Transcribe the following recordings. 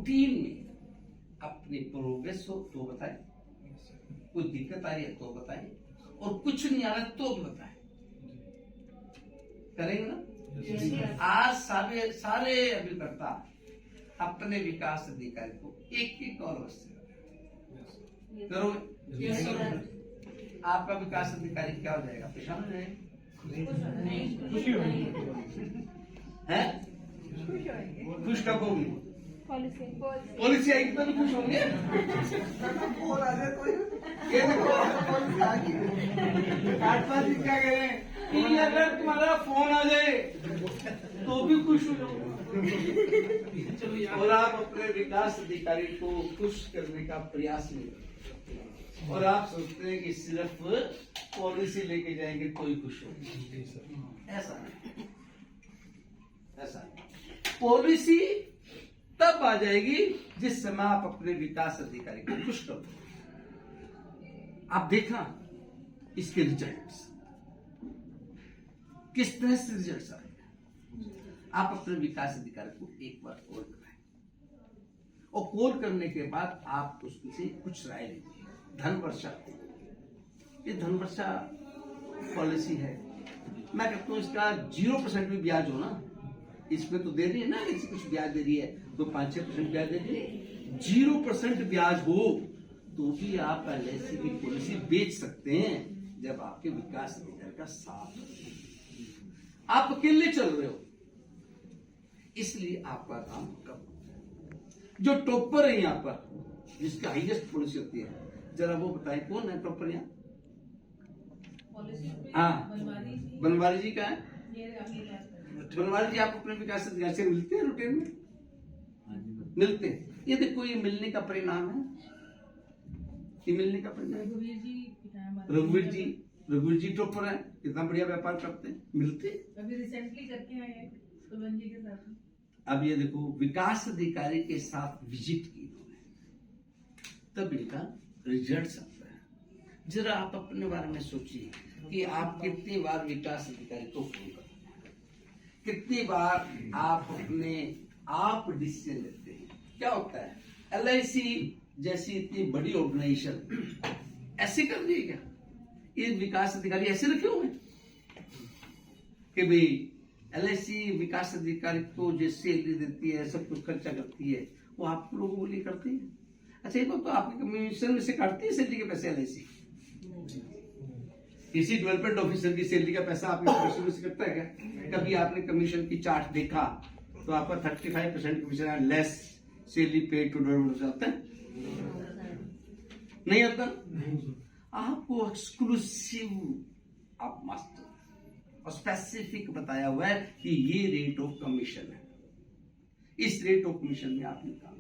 Routine में अपनी progress हो तो बताएं, कुछ दिक्कत आ रही है तो बताएं, और कुछ नहीं आ रहा तो भी बताएं। करेंगे ना? आज सारे अभिकर्ता अपने विकास अधिकारी को एक और अवश्य करो। आपका विकास अधिकारी क्या हो जाएगा? परेशान हो जाएगा? है? खुश कब होगी? पॉलिसी आएगी तो भी खुश होंगे। फोन आ जाए कोई, ये देखो पॉलिसी आ गई। आठ-पाँच दिन क्या कह रहे हैं कि अगर तुम्हारा फोन आ जाए तो भी खुश हो जाओ। और आप अपने विकास अधिकारी को खुश करने का प्रयास नहीं करते, और आप सोचते हैं कि सिर्फ पॉलिसी लेके जाएंगे तो ही खुश होगा। ऐसा नहीं, ऐसा नहीं। पॉलिसी तब आ जाएगी जिस समय आप अपने विकास अधिकारी को खुश करो। आप देखना इसके रिजल्ट्स किस तरह से रिजल्ट्स आएंगे। आप अपने विकास अधिकारी को एक बार कॉल कराएं, और कॉल करने के बाद आप उससे कुछ राय लीजिए। धन वर्षा, ये धन वर्षा पॉलिसी है, मैं कहता हूं इसका 0% भी ब्याज हो ना, इसमें तो दे रही है ना, ऐसी कुछ ब्याज दे रही है तो 5-6% ब्याज दे रही है। 0% ब्याज हो तो भी आप LIC की पॉलिसी बेच सकते हैं जब आपके विकास अधिकारी का साथ हो। आप अकेले चल रहे हो, इसलिए आपका काम कम। जो टॉपर है यहाँ पर, जिसकी हाईएस्ट पॉलिसी होती है, जरा वो बताएं कौन है टॉपर यहाँ? हाँ, बनवारी जी का है। बनवारी जी, आप अपने विकास अधिकारी से मिलते हैं रूटीन में? मिलते हैं। ये देखो, ये मिलने का परिणाम है, ये मिलने का परिणाम। रघुवीर जी टॉपर है, कितना बढ़िया व्यापार करते हैं, मिलते हैं। अभी रिसेंटली करके आए हैं कुलवंत जी के साथ। अब ये देखो, विकास अधिकारी के साथ विजिट की इन्होंने, तब इनका रिजल्ट आता है। जरा आप अपने बारे में सोचिए कि आप कितनी बार विकास अधिकारी को फोन करते हैं, कितनी बार आप अपने आप डिसीजन लेते हैं। क्या होता है, LIC जैसी इतनी बड़ी ऑर्गेनाइजेशन ऐसे कर दी है क्या? ये विकास अधिकारी ऐसे रखे हुए कि भाई LIC विकास अधिकारी को जो सैलरी देती है, सब कुछ खर्चा करती है, वो आप लोगों को लिए करती है? अच्छा, ये तो आपकी कमीशन में से काटती है सैलरी के पैसे LIC? किसी डेवलपमेंट ऑफिसर की सैलरी का पैसा आपके कमीशन में से कटता है क्या? कभी आपने कमीशन की चार्ट देखा तो आपका 35% commission less salary paid to development आता है? नहीं आता। आपको एक्सक्लूसिव आप मास्टर और स्पेसिफिक बताया हुआ है कि ये रेट ऑफ कमीशन है, इस रेट ऑफ कमीशन में आप निकाल।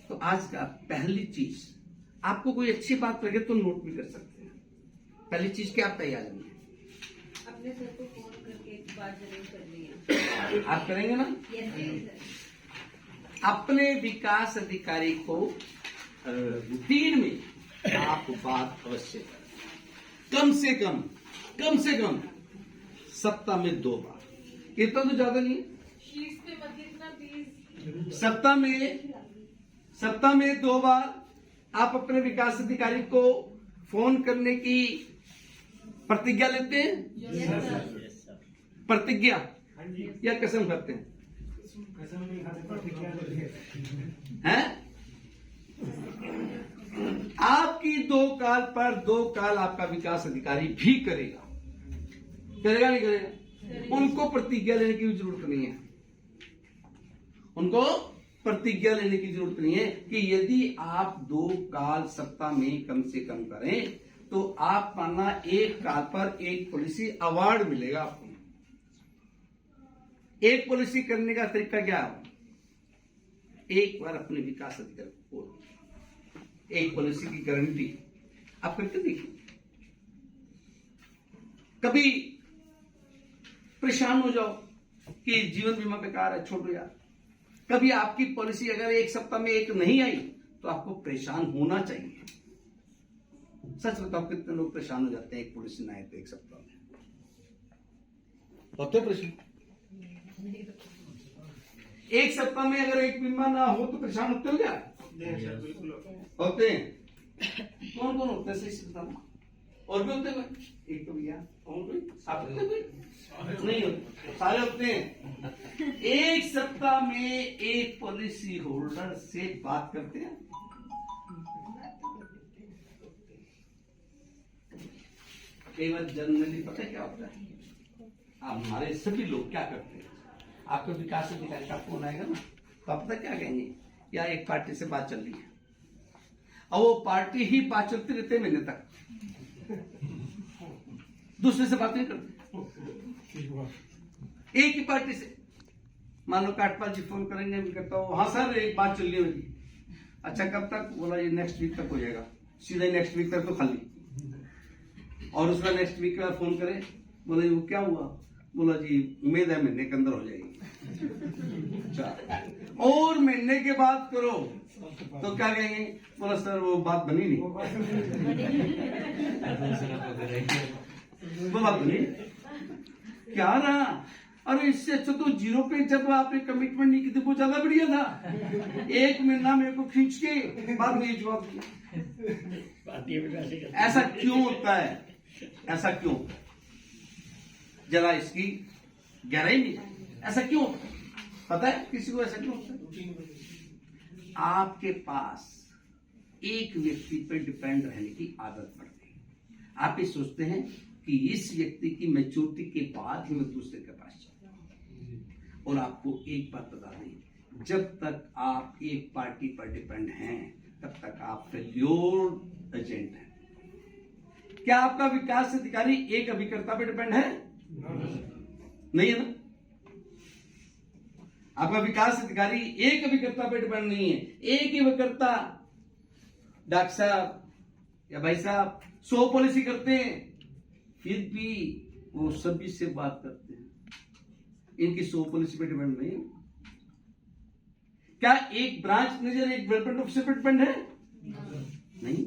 तो आज का पहली चीज, आपको कोई अच्छी बात लगे तो नोट भी कर सकते हैं। पहली चीज क्या आप तैयार हैं? अपने सर को फोन करके एक बार जरूर कर लिया। आप करेंगे ना? अपने विकास अधिकारी को रूटीन में आप बात अवश्य करें। कम से कम सप्ताह में 2 बार, इतना तो ज्यादा नहीं है। सप्ताह में 2 बार आप अपने विकास अधिकारी को फोन करने की प्रतिज्ञा लेते हैं। प्रतिज्ञा या कसम करते हैं? हैं? आपकी 2 कॉल पर 2 कॉल आपका विकास अधिकारी भी करेगा नहीं करेगा? उनको प्रतिज्ञा लेने की जरूरत नहीं है। उनको प्रतिज्ञा लेने की जरूरत नहीं है कि यदि आप 2 कॉल सप्ताह में कम से कम करें तो आप माना 1 कॉल पर 1 पॉलिसी अवार्ड मिलेगा आपको। 1 पॉलिसी करने का तरीका क्या है? एक बार अपने विकास अधिकारी को 1 पॉलिसी की गारंटी आप करके देखिए। कभी परेशान हो जाओ कि जीवन बीमा बेकार है, छोड़ो यार। कभी आपकी पॉलिसी अगर 1 सप्ताह में 1 नहीं आई तो आपको परेशान होना चाहिए। सच बताओ, कितने लोग परेशान हो जाते हैं 1 पॉलिसी ना आए तो 1 सप्ताह में? होते परेशान। एक सप्ताह में अगर एक बीमा ना हो तो परेशान होते हो क्या? होते हैं। कौन कौन होते हैं सही से बताओ? और भी होते हैं? एक तो भैया और कोई आप होते हैं? नहीं होते, सारे होते हैं। एक सप्ताह में एक पॉलिसी होल्डर से बात करते हैं। कई बार जनरली पता है क्या होता है, आप हमारे सभी लोग क्या करते हैं, आपको विकास अधिकारी का फोन आएगा ना तो आप पता क्या कहेंगे, या एक पार्टी से बात चल रही है, और वो पार्टी ही बात चलती रहती है महीने तक, दूसरे से बात नहीं करते, एक ही पार्टी से। मान लो काटपाल जी फोन करेंगे, मैं कहता हूँ हाँ सर एक बात चल रही है मेरी। अच्छा कब तक? बोला ये नेक्स्ट वीक तक हो जाएगा। सीधा नेक्स्ट वीक तक तो खाली। और उसका नेक्स्ट वीक का फोन करे, बोला वो क्या हुआ? बोला जी उम्मीद है महीने के अंदर हो जाएगी। अच्छा और महीने के बाद करो तो क्या कहेंगे? बोला सर वो बात बनी नहीं। वो बात बनी क्या रहा? अरे इससे अच्छा तो 0 पे जब आपने कमिटमेंट नहीं की थी वो ज्यादा बढ़िया था। एक महीना मेरे को खींच के बाद में जवाब दिया। ऐसा क्यों होता है? ऐसा क्यों? जरा इसकी गहराई में ऐसा क्यों होता है? पता है किसी को ऐसा क्यों होता है? आपके पास एक व्यक्ति पर डिपेंड रहने की आदत पड़ती है। आप ये सोचते हैं कि इस व्यक्ति की मैच्योरिटी के बाद ही मैं दूसरे के पास जाऊँ। और आपको एक बात बता दें, जब तक आप एक पार्टी पर डिपेंड हैं तब तक आप फेल्योर एजेंट हैं। क्या आपका विकास अधिकारी एक अभिकर्ता पर डिपेंड है? नहीं है ना। आपका विकास अधिकारी एक अभिकर्ता पर डिपेंड नहीं है। एक ही अभिकर्ता डॉक्टर साहब या भाई साहब 100 पॉलिसी करते हैं, फिर भी वो सभी से बात करते हैं। इनकी 100 पॉलिसी पे डिपेंड नहीं है। क्या एक ब्रांच मैनेजर एक डेवलपमेंट ऑफिसर पे डिपेंड है? नहीं।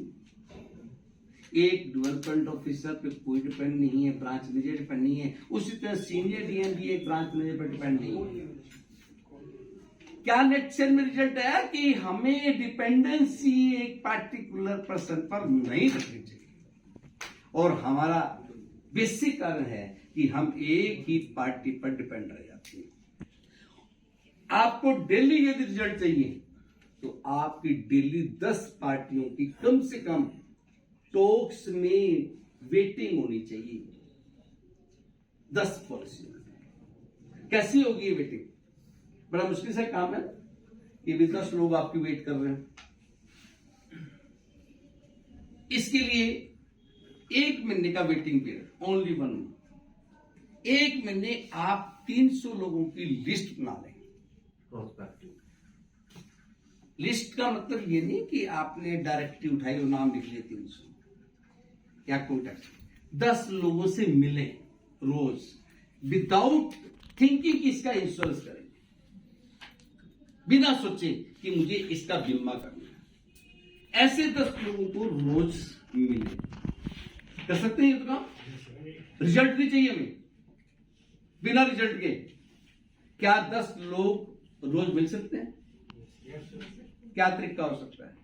एक डेवलपमेंट ऑफिसर पे कोई डिपेंड नहीं है, ब्रांच मैनेजर डिपेंड नहीं है। उसी तरह सीनियर डीएम भी एक ब्रांच मैनेजर पर डिपेंड नहीं है। क्या नेक्स्ट में रिजल्ट है कि हमें डिपेंडेंसी एक पार्टिकुलर पर्सन पर नहीं रखनी चाहिए। और हमारा बेसिक कारण है कि हम एक ही पार्टी पर डिपेंड रह जाते हैं। आपको डेली यदि रिजल्ट चाहिए तो आपकी डेली 10 पार्टियों की कम से कम टॉक्स में वेटिंग होनी चाहिए। 10 पॉलिसी कैसी होगी ये वेटिंग? बड़ा मुश्किल से काम है कि 10 लोग आपकी वेट कर रहे हैं। इसके लिए 1 महीने का वेटिंग पीरियड, ओनली 1 मंथ। 1 महीने आप 300 लोगों की लिस्ट बना लें। लिस्ट का मतलब ये नहीं कि आपने डायरेक्टरी उठाई और नाम लिख लिया 300 या कॉन्टैक्ट। 10 लोगों से मिले रोज, विदाउट थिंकिंग कि इसका इंश्योरेंस करेंगे, बिना सोचे कि मुझे इसका बीमा करना है। ऐसे 10 लोगों को रोज मिले। कर सकते हैं ये तो काम? रिजल्ट नहीं चाहिए हमें, बिना रिजल्ट के क्या 10 लोग रोज मिल सकते हैं? क्या तरीका हो सकता है?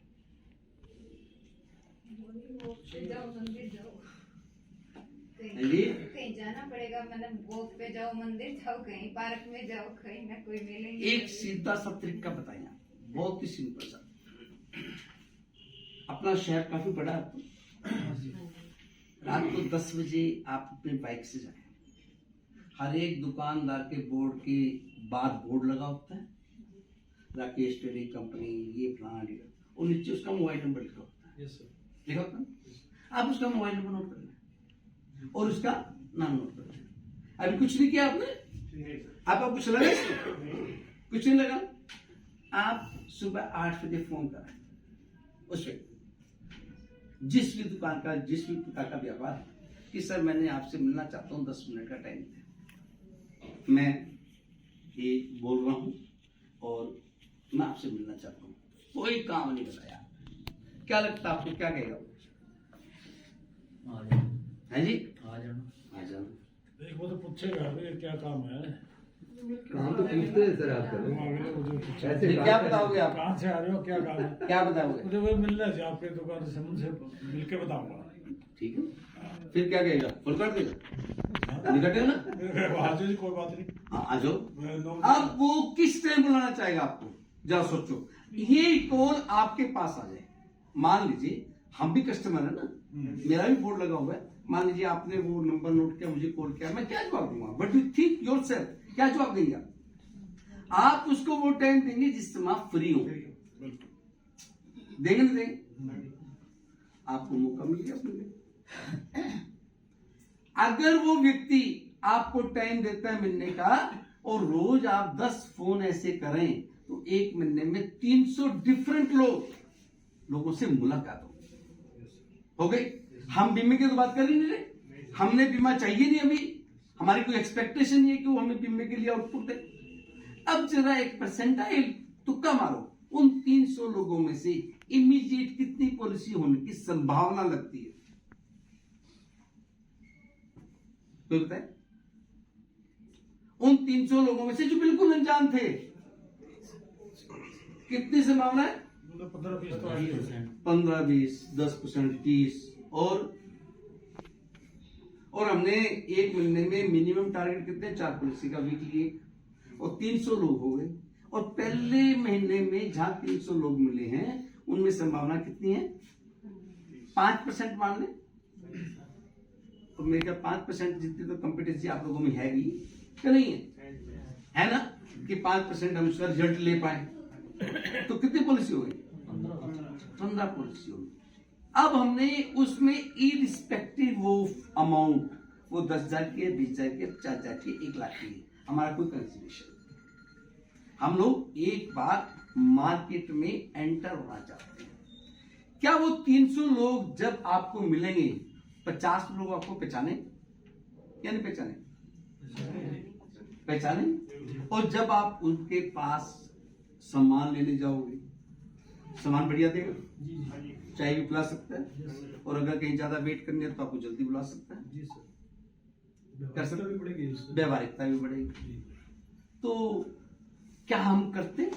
कहीं जाना पड़ेगा, मतलब वॉक पे जाओ, मंदिर जाओ, कहीं पार्क में जाओ, कहीं ना कोई मिलेंगे। एक सीधा सा तरीका बताया, बहुत ही सिंपल सा। अपना शहर काफी बड़ा है आपको। रात को 10 बजे आप अपने बाइक से जाए। हर एक दुकानदार के बोर्ड के बाद बोर्ड लगा होता है, राकेश ट्रेडिंग कंपनी, ये प्लांट, और नीचे उसका मोबाइल नंबर लिखा होता है। लिखा होता है। आप उसका मोबाइल नंबर नोट कर लें और उसका नाम नोट कर लें। अभी कुछ नहीं किया आपने, आपका कुछ लगा इसमें? कुछ नहीं लगा। आप सुबह 8 बजे फोन करें उस व्यक्ति, जिस भी दुकान का, जिस भी प्रकार का व्यापार है, कि सर मैंने आपसे मिलना चाहता हूँ, 10 मिनट का टाइम दें। मैं ये बोल रहा हूँ और मैं आपसे मिलना चाहता हूँ। कोई काम नहीं बताया। क्या लगता है आपको, क्या कहेगा? है जी, आ जाना। देखो तो पूछेगा क्या काम है। काम तो पूछते हैं सर आपका। ऐसे जी, क्या बताओगे आप? कहाँ से आ रहे हो, क्या काम है? क्या बताओगे? मुझे वो मिलना है आपके दुकान से, उनसे मिल के बताऊंगा। ठीक है, फिर क्या कहेगा? फुल कर देगा? निकटेगा ना? आ जाओ जी, कोई बात नहीं। हाँ, आ जाओ। मैं नौ- अब वो किस टाइम बुलाना चाहेगा आपको, जरा सोचो। ये कॉल आपके पास आ जाए, मान लीजिए हम भी कस्टमर है ना, मेरा भी बोर्ड लगा हुआ है, मान लीजिए आपने वो नंबर नोट किया, मुझे कॉल किया, मैं क्या जवाब दूंगा? बट यू थिंक योरसेल्फ, क्या जवाब देंगे आप उसको? वो टाइम देंगे जिस समय आप फ्री हो। देंगे ना देंगे? आपको मौका मिल गया अपने लिए। अगर वो व्यक्ति आपको टाइम देता है मिलने का और रोज आप 10 फोन ऐसे करें तो एक महीने में 300 डिफरेंट लोगों से मुलाकात हो गई। हम बीमे की तो बात कर ही नहीं रहे, हमने बीमा चाहिए नहीं, अभी हमारी कोई एक्सपेक्टेशन नहीं है कि वो हमें बीमे के लिए आउटपुट दे। अब जरा एक परसेंटाइल तुक्का मारो, उन 300 लोगों में से इमीडिएट कितनी पॉलिसी होने की संभावना लगती है? कोई बताए? उन 300 लोगों में से जो बिल्कुल अनजान थे, कितनी संभावना है? 15-20 तो आ ही है। 15, 20, 10%, 30 और हमने एक महीने में मिनिमम टारगेट कितने? 4 पॉलिसी का वीकली एक, और 300 लोग हो गए। और पहले महीने में जहां 300 लोग मिले हैं उनमें संभावना कितनी है? 5% मान लें। तो मेरे ख्याल 5% जितनी तो कॉम्पिटेंसी आप लोगों में है ही, क्या नहीं है ना? कि 5% हम उसका रिजल्ट ले पाए तो कितनी पॉलिसी हो गई? 15 पॉलिसी हो गई। अब हमने उसमें इरिस्पेक्टिव ऑफ अमाउंट, वो 10,000 की है, 20,000 की है, 50,000 की, 1 लाख की है, हमारा कोई कंसिडरेशन। हम लोग एक बार मार्केट में एंटर होना चाहते हैं। क्या वो 300 लोग जब आपको मिलेंगे 50 लोग आपको पहचाने या नहीं पहचाने? पहचाने। और जब आप उनके पास सामान लेने जाओगे, सामान बढ़िया देगा, चाय भी पिला सकता है, और अगर कहीं ज्यादा वेट करनी है तो आपको जल्दी बुला सकता है, कर सकते भी बढ़ेगी, व्यवहारिकता भी बढ़ेगी। तो क्या हम करते?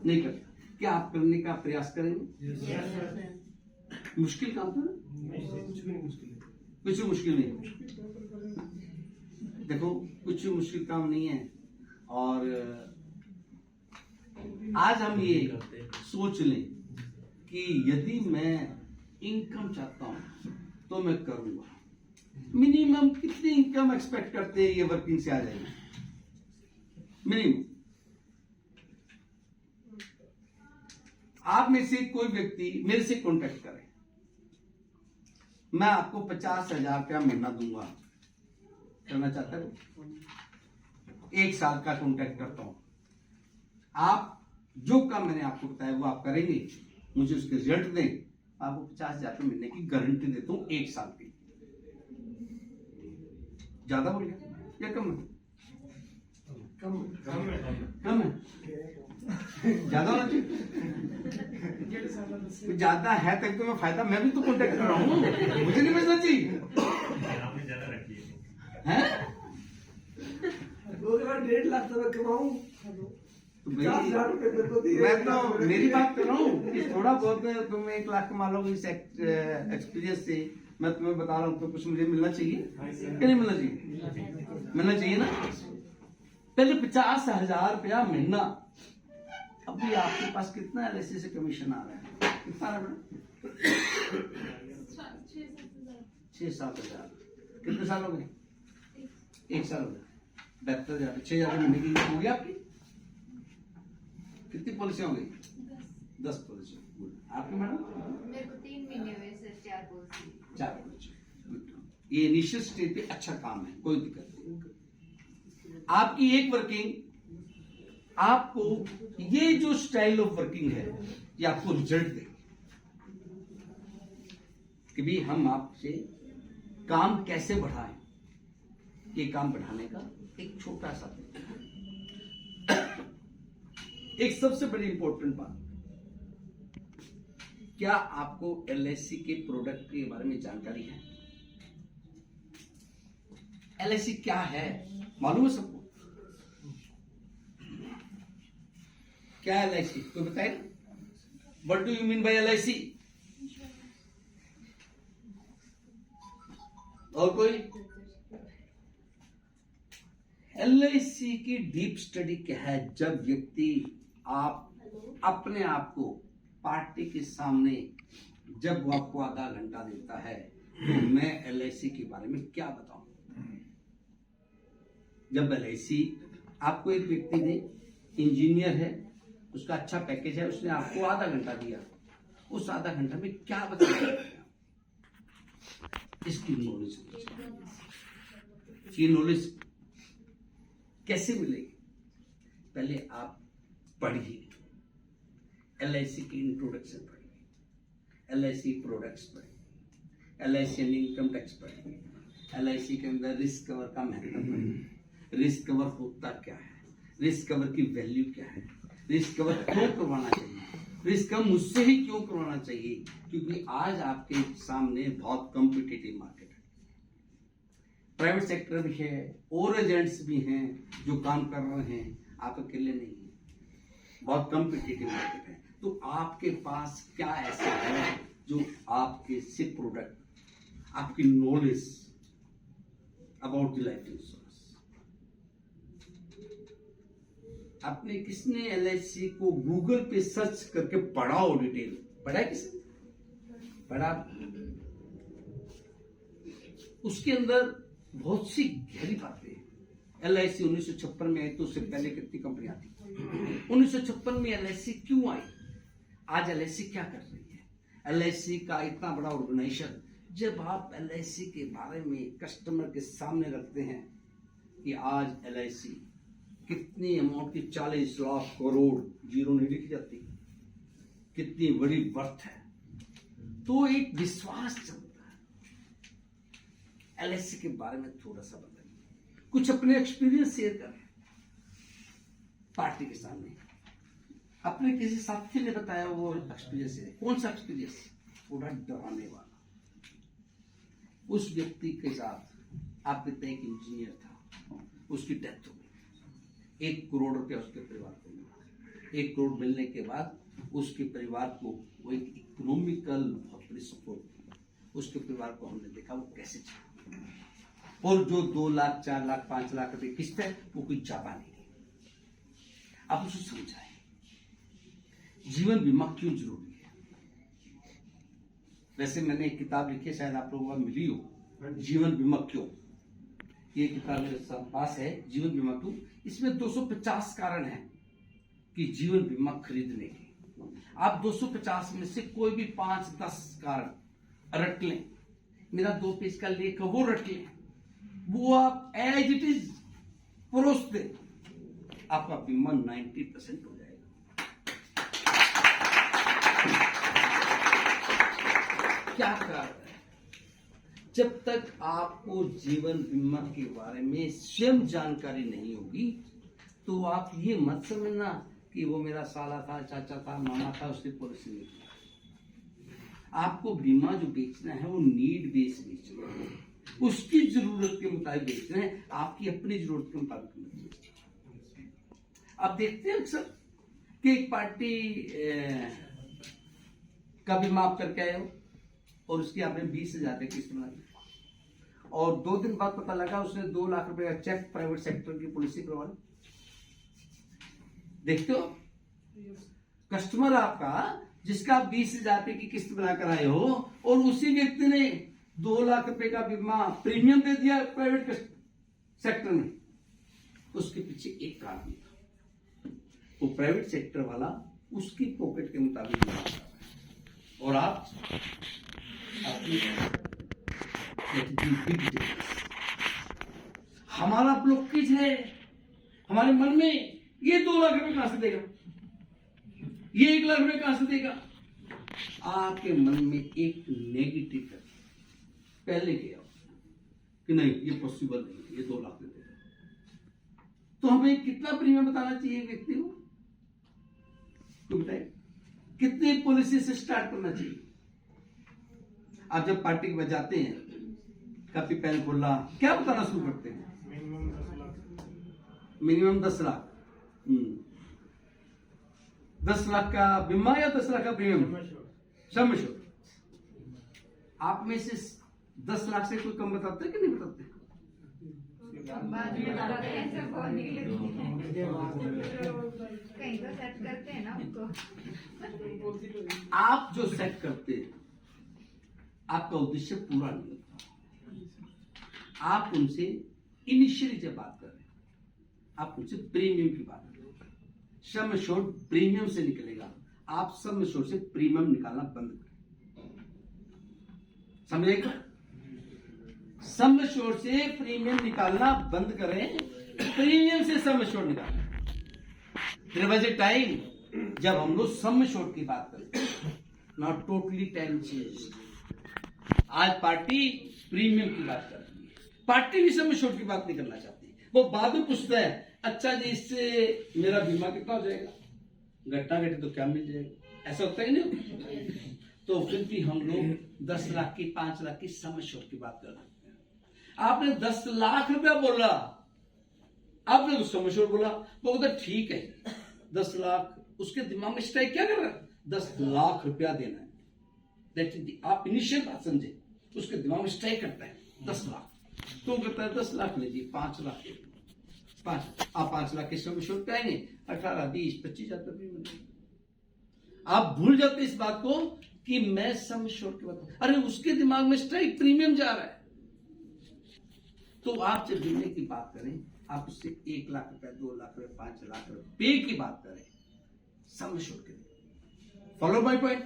नहीं करते। क्या आप करने का प्रयास करेंगे? मुश्किल काम तो कुछ भी मुश्किल नहीं। देखो, कुछ भी मुश्किल काम नहीं है। और आज हम ये सोच लें कि यदि मैं इनकम चाहता हूं तो मैं करूंगा। मिनिमम कितनी इनकम एक्सपेक्ट करते हैं ये वर्किंग से आ जाएगी? मिनिमम आप में से कोई व्यक्ति मेरे से कांटेक्ट करे, मैं आपको 50,000 रुपया महीना दूंगा, करना चाहता है? 1 साल का कांटेक्ट करता हूं, आप जो काम मैंने आपको बताया वो आप करेंगे, मुझे उसके रिजल्ट दें, आपको 50,000 रुपये मिलने की गारंटी देता हूं 1 साल की। ज्यादा बोल गया या कम है? कम है। ज्यादा होना चाहिए। ज्यादा है तब तो मैं फायदा, मैं भी तो कांटेक्ट कर रहा हूँ, मुझे नहीं बेचना चाहिए है? 1.5 लाख तक कमाऊं तो मैं तो मेरी बात कर रहा हूँ कि थोड़ा बहुत तुम 1 लाख कमा लोगे इस एक्सपीरियंस से, मैं तुम्हें बता रहा हूँ, तो कुछ मुझे मिलना चाहिए कि नहीं मिलना चाहिए? मिलना चाहिए ना। पहले 50,000 रुपया महीना, अभी आपके पास कितना एलआईसी से कमीशन आ रहा है? कितना आ रहा है? 6-7 हजार। कितने साल हो गए? 1 साल हो गया। 72,000, 6,000 महीने की हो गई आपकी। कितनी पॉलिसी हो गई? 10 पॉलिसी। आपकी मैडम? मेरे को 3 महीने हुए सर, 4 पॉलिसी। 4 पॉलिसी। ये इनिशियल स्टेज पे अच्छा काम है, कोई दिक्कत नहीं। आपकी एक वर्किंग, आपको ये जो स्टाइल ऑफ वर्किंग है ये आपको रिजल्ट दे कि भी हम आपसे काम कैसे बढ़ाएं। ये काम बढ़ाने का एक छोटा सा एक सबसे बड़ी इंपॉर्टेंट बात, क्या आपको एलआईसी के प्रोडक्ट के बारे में जानकारी है? एलआईसी क्या है मालूम है सबको? क्या LIC कोई बताए ना? What do you mean by LIC? और कोई? LIC की डीप स्टडी क्या है? जब व्यक्ति आप अपने आप को पार्टी के सामने जब वो आपको आधा घंटा देता है तो मैं LIC के बारे में क्या बताऊं? जब LIC आपको एक व्यक्ति ने, इंजीनियर है, उसका अच्छा पैकेज है, उसने आपको आधा घंटा दिया, उस आधा घंटा में क्या बताया? इसकी नॉलेज, ये नॉलेज कैसे मिलेगी? पहले आप पढ़िए, LIC की इंट्रोडक्शन पढ़िए, LIC प्रोडक्ट्स पढ़िए, LIC इनकम टैक्स पढ़िए, LIC के अंदर रिस्क कवर का महत्व पढ़िए, रिस्क कवर होता क्या है, रिस्क कवर की वैल्यू क्या है, रिस्क कवर क्यों करवाना चाहिए, रिस्क कवर मुझसे ही क्यों करवाना चाहिए? क्योंकि आज आपके सामने बहुत कॉम्पिटिटिव मार्केट है, प्राइवेट सेक्टर भी है और एजेंट्स भी हैं जो काम कर रहे हैं, आप अकेले नहीं हैं, बहुत कॉम्पिटिटिव मार्केट है। तो आपके पास क्या ऐसा है जो आपके से प्रोडक्ट, आपकी knowledge about the life insurance, आपने किसने LIC को गूगल पे सर्च करके पढ़ा हो? डिटेल पढ़ा है किसने? पढ़ा? उसके अंदर बहुत सी गहरी बातें हैं। LIC 1956 में आई तो उससे पहले कितनी कंपनियां थी? 1956 में LIC क्यों आई? आज LIC क्या कर रही है? LIC का इतना बड़ा ऑर्गेनाइजेशन, जब आप LIC के बारे में कस्टमर के सामने रखते हैं कि आज LIC कितनी अमाउंट की 40 लाख करोड़ जीरो नहीं लिखी जाती, कितनी बड़ी वर्थ है, तो एक विश्वास चलता है। LIC के बारे में थोड़ा सा बताइए, कुछ अपने एक्सपीरियंस शेयर करें पार्टी के सामने। अपने किसी साथी ने बताया वो एक्सपीरियंस है, कौन सा एक्सपीरियंस? थोड़ा डराने वाला। उस व्यक्ति के साथ आप कहते हैं कि इंजीनियर था, उसकी डेथ हो गई, 1 करोड़ रुपया उसके परिवार को मिला। 1 करोड़ मिलने के बाद उसके परिवार को वो एक इकोनॉमिकल बहुत बड़ी सपोर्ट थी, उसके परिवार को हमने देखा वो कैसे चला, और जो 2 लाख 4 लाख 5 लाख रुपए किस्त है वो कोई चापा नहीं थी। आप उसे समझाएं जीवन बीमा क्यों जरूरी है। वैसे मैंने एक किताब लिखी है, शायद आप लोगों को मिली हो, जीवन बीमा क्यों। ये किताब मेरे पास है, जीवन बीमा क्यों। इसमें 250 कारण हैं कि जीवन बीमा खरीदने के। आप 250 में से कोई भी 5-10 कारण रट लें, मेरा 2 पेज का लेख है वो रट लें, वो आप एज इट इज परोस दें, आपका बीमा 90% हो जाएगा। क्या कारण है? जब तक आपको जीवन बीमा के बारे में स्वयं जानकारी नहीं होगी तो आप ये मत समझना कि वो मेरा साला था, चाचा था, मामा था, उसने पॉलिसी नहीं किया। आपको बीमा जो बेचना है वो नीड बेस बेचना है, उसकी जरूरत के मुताबिक बेचना है, आपकी अपनी जरूरत के मुताबिक नहीं बेचना। आप देखते हैं अक्सर कि एक पार्टी का बीमा आप करके आए हो और उसकी आपने 20,000 की किस्त बना दी, और 2 दिन बाद पता लगा उसने 2 लाख रुपए का चेक प्राइवेट सेक्टर की पॉलिसी करवा ली। देखते हो कस्टमर आपका जिसका 20,000 रुपए की किस्त बनाकर आए हो, और उसी व्यक्ति ने 2 लाख रुपए का बीमा प्रीमियम दे दिया प्राइवेट सेक्टर में, उसके पीछे एक कारण था, वो प्राइवेट सेक्टर वाला उसकी पॉकेट के मुताबिक बीमा कर रहा है, और आप हमारा ब्लॉकेज है हमारे मन में, ये 2 लाख रुपए कहां से देगा, ये 1 लाख रुपए कहां से देगा। आपके मन में एक नेगेटिव है पहले किया कि नहीं ये पॉसिबल नहीं, ये 2 लाख दे देगा। तो हमें कितना प्रीमियम बताना चाहिए व्यक्ति को, तो बताए कितनी पॉलिसी से स्टार्ट करना चाहिए। आप जब पार्टी में जाते हैं, काफी पैन खोला, क्या बताना शुरू करते हैं? मिनिमम 10 लाख। 10 लाख का बीमा या 10 लाख का प्रीमियम? Sum assured. आप में से 10 लाख से कोई कम बताते कि नहीं बताते? बाद में बताते हैं सब बहुत निकले कहीं तो सेट करते हैं ना उनको। आप जो सेट करते हैं आपका उद्देश्य पूरा नहीं होता। आप उनसे इनिशियली जब बात कर रहे हैं आप उनसे प्रीमियम की बात कर रहे हैं। सम एश्योर्ड प्रीमियम से निकलेगा, आप सम एश्योर्ड से प्रीमियम निकालना बंद करें। समझेगा? सम एश्योर्ड से प्रीमियम निकालना बंद करें, प्रीमियम से सम एश्योर्ड निकालें। देयर वाज ए टाइम जब हम लोग सम एश्योर्ड की बात करते हैं, नाउ टोटली टाइम चेंज। आज पार्टी प्रीमियम की बात कर रही है, पार्टी भी सम एश्योर्ड की बात नहीं करना चाहती। वो बाद में पूछता है अच्छा जी इससे मेरा बीमा कितना हो जाएगा, घटना घटे तो क्या मिल जाएगा, ऐसा होता ही नहीं। तो फिर भी हम लोग 10 लाख की 5 लाख की सम एश्योर्ड की बात कर रहे हैं। आपने 10 लाख रुपया बोला, आपने तो सम एश्योर्ड बोला, वो बोलता ठीक है 10 लाख, उसके दिमाग में स्ट्राइक क्या कर रहा है? 10 लाख रुपया देना है। दैट इज आप इनिशियल बात समझे, उसके दिमाग में स्ट्राइक करता है 10 लाख, तो कहता है 10 लाख लीजिए, 5 लाख लीजिए। आप 5 लाख के सम एश्योर्ड पाएंगे, 18, 20, 25,000 भी मिलेंगे। आप भूल जाते इस बात को कि मैं सम एश्योर्ड की बात, अरे उसके दिमाग में स्ट्राइक प्रीमियम जा रहा है। तो आप जब बीमे की बात करें, आप उससे 1 लाख रुपए, 2 लाख रुपए, 5 लाख रुपए पे की बात करें सम एश्योर्ड के लिए। Follow my point?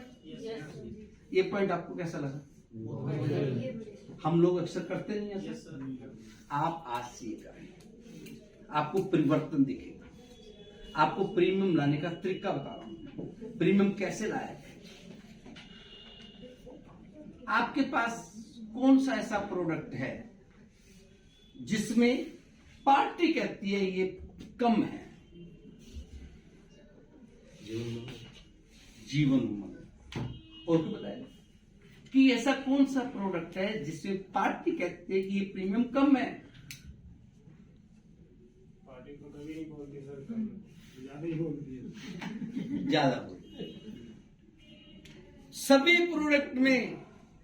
ये पॉइंट आपको कैसा लगा? हम लोग अक्सर करते नहीं हैं सर। आप आज से ये करें, आपको परिवर्तन दिखेगा। आपको प्रीमियम लाने का तरीका बता रहा हूं, प्रीमियम कैसे लाया है। आपके पास कौन सा ऐसा प्रोडक्ट है जिसमें पार्टी कहती है ये कम है? जीवन उम्र। और क्या बताया कि ऐसा कौन सा प्रोडक्ट है जिसमें पार्टी कहती है कि ये प्रीमियम कम है? पार्टी तो कभी नहीं बोलती सर, ज्यादा ही बोलती है। ज्यादा बोलती है। सभी प्रोडक्ट में